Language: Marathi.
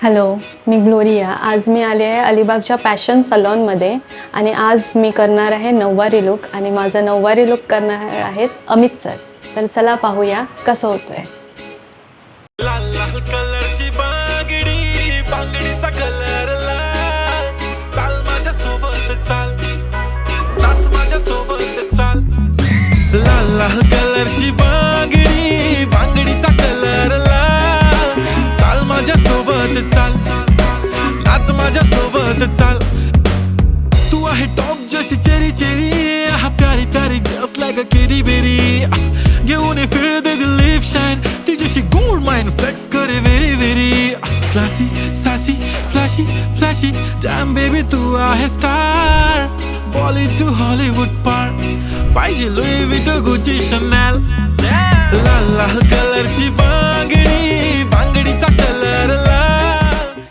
हॅलो, मी ग्लोरिया. आज मी आले आहे अलिबागच्या पॅशन सलॉनमध्ये आणि आज मी करणार आहे नऊवारी लुक आणि माझा नऊवारी लुक करणार आहेत अमित सर. तर चला पाहूया कसं होतंय. लाल लाल कलरची बांगडी, बांगडीचा कलर लाल. चाल माझ्या सोबत चाल, नाच माझ्या सोबत चाल. लाल लाल कलरची बांगडी, बांगडीचा कलर लाल. चाल माझ्या सोबत चाल, नाच माझ्या सोबत चाल. तू आहे टॉप जशी चेरी चेरी, हा प्यारी प्यारी जस्ट लाइक अ केरी बेरी. घेऊन ये फिर दे दिल लिप शाइन, तुझ्याशी गोल्ड माइन फ्लेक्स करे very very. Classy sassy flashy flashy damn baby तू आहे स्टार. बॉलीवुड टू हॉलीवुड पार, पाहिजे लुई विटो गुची शनेल. लाल लाल कलरची बांगडी, बांगडीचा कलर